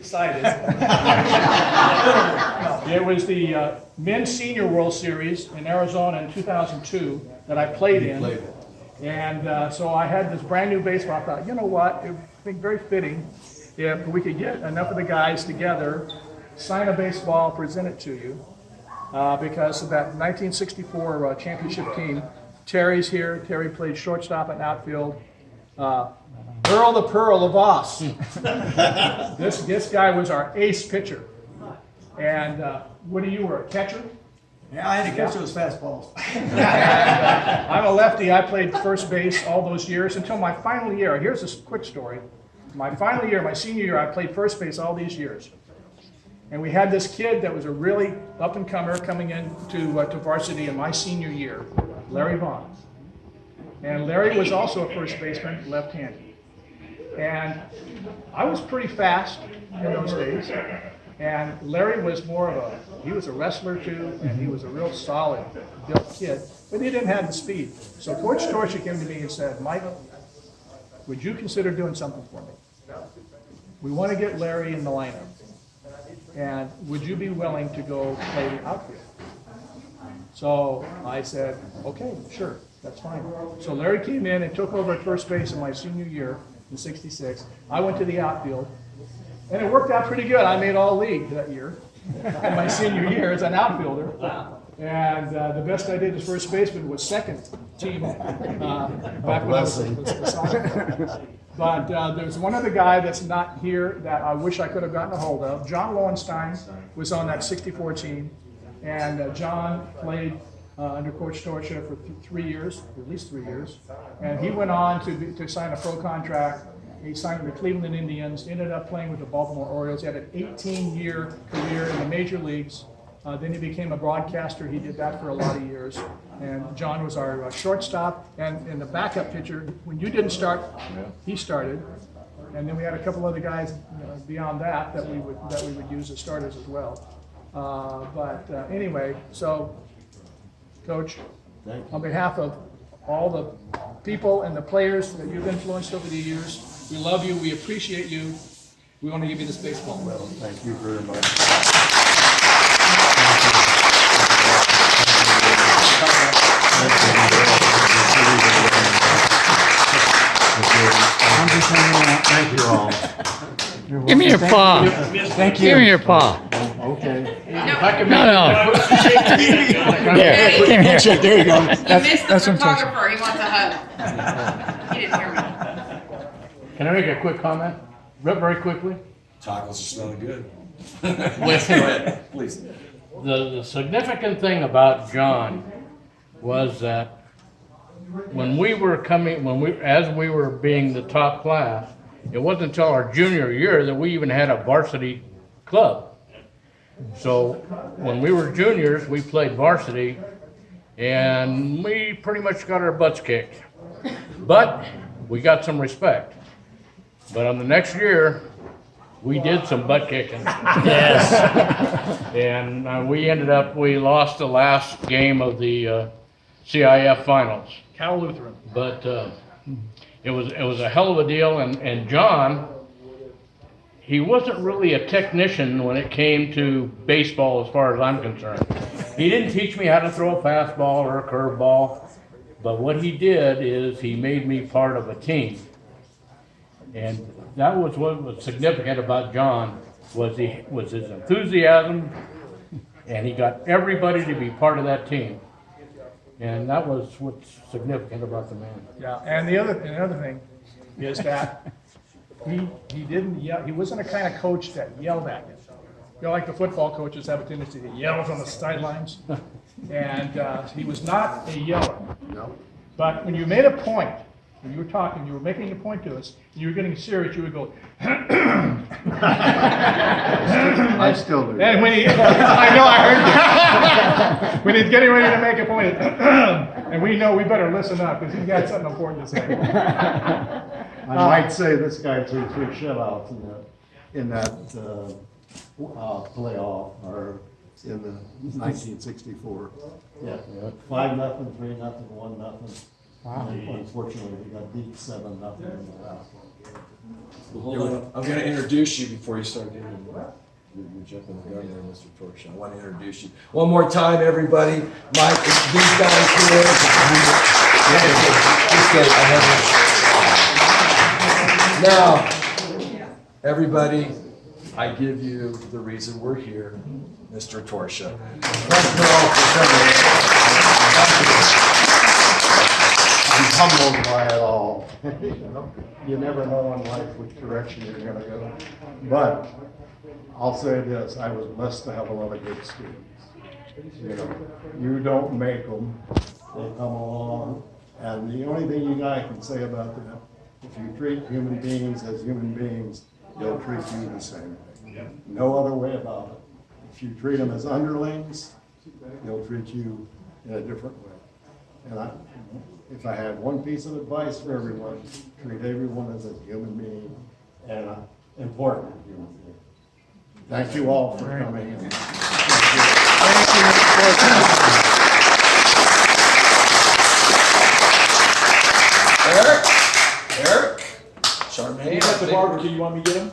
excited. It was the Men's Senior World Series in Arizona in 2002 that I played in. And so I had this brand new baseball. I thought, you know what, it would be very fitting if we could get enough of the guys together, sign a baseball, present it to you. Because of that 1964 championship team, Terry's here. Terry played shortstop and outfield. Earl the Pearl of Voss. This guy was our ace pitcher. And Woody, you were a catcher? Yeah, I had to catch those fastballs. And, I'm a lefty. I played first base all those years until my final year. Here's a quick story. My final year, my senior year, I played first base all these years. And we had this kid that was a really up-and-comer coming into to varsity in my senior year, Larry Vaughn. And Larry was also a first baseman, left-handed. And I was pretty fast in those days. And Larry was more of he was a wrestler too, and he was a real solid built kid, but he didn't have the speed. So Coach Torchia came to me and said, Mike, would you consider doing something for me? We want to get Larry in the lineup. And would you be willing to go play the outfield? So I said, okay, sure, that's fine. So Larry came in and took over at first base in my senior year in '66. I went to the outfield, and it worked out pretty good. I made all league that year in my senior year as an outfielder. And the best I did as first baseman was second team back when I was a sophomore. But there's one other guy that's not here that I wish I could have gotten a hold of. John Lowenstein was on that '64 team, and John played under Coach Torchia for 3 years, at least 3 years. And he went on to sign a pro contract. He signed with the Cleveland Indians, ended up playing with the Baltimore Orioles. He had an 18-year career in the major leagues. Then he became a broadcaster. He did that for a lot of years. And John was our shortstop and the backup pitcher. When you didn't start, he started. And then we had a couple other guys beyond that we would use as starters as well. Anyway, so Coach, on behalf of all the people and the players that you've influenced over the years, we love you. We appreciate you. We want to give you this baseball medal. Thank you very much. Thank you all. Give me your paw. Thank you. Give me your paw. Okay. No. Here, give me here. There you go. He missed the photographer. He wants a hug. He didn't hear me. Can I make a quick comment? Very quickly? Tacos are smelling good. Listen. Go ahead, please. The significant thing about John was that when we were as we were being the top class, it wasn't until our junior year that we even had a varsity club. So when we were juniors, we played varsity, and we pretty much got our butts kicked. But we got some respect. But on the next year, we did some butt kicking. Yes. And we lost the last game of the CIF finals. Cal Lutheran. But it was a hell of a deal, and John, he wasn't really a technician when it came to baseball as far as I'm concerned. He didn't teach me how to throw a fastball or a curveball, but what he did is he made me part of a team. And that was what was significant about John, was his enthusiasm, and he got everybody to be part of that team. And that was what's significant about the man. Yeah, and the other thing is that he didn't yell. He wasn't a kind of coach that yelled at you. You know, like the football coaches have a tendency to yell from the sidelines, and he was not a yeller. No. But when you made a point, when you were talking, you were making a point to us, and you were getting serious, you would go. I still do. And when he, I know, I heard you. When he's getting ready to make a point, and we know we better listen up because he's got something important to say. I might say this guy threw 3 shutouts in that playoff, or in the 1964. Yeah, 5-0, 3-0, 1-0. Wow. Unfortunately, we got beat 7-0 in the last one. Hold on. I'm gonna introduce you before you start getting, you're jumping the gun there, Mr. Torchia. I want to introduce you. One more time, everybody. Mike, these guys here. Now, everybody, I give you the reason we're here, Mr. Torchia. Thank you all for coming. I'm humbled by it all. You know, you never know in life which direction you're gonna go. But I'll say this, I was blessed to have a lot of good students. You know, you don't make them, they come along. And the only thing you guys can say about them, if you treat human beings as human beings, they'll treat you the same. No other way about it. If you treat them as underlings, they'll treat you in a different way. And if I had one piece of advice for everyone, treat everyone as a human being and an important human being. Thank you all for coming. Eric? Charmaine? At the barbecue, you want me to get him?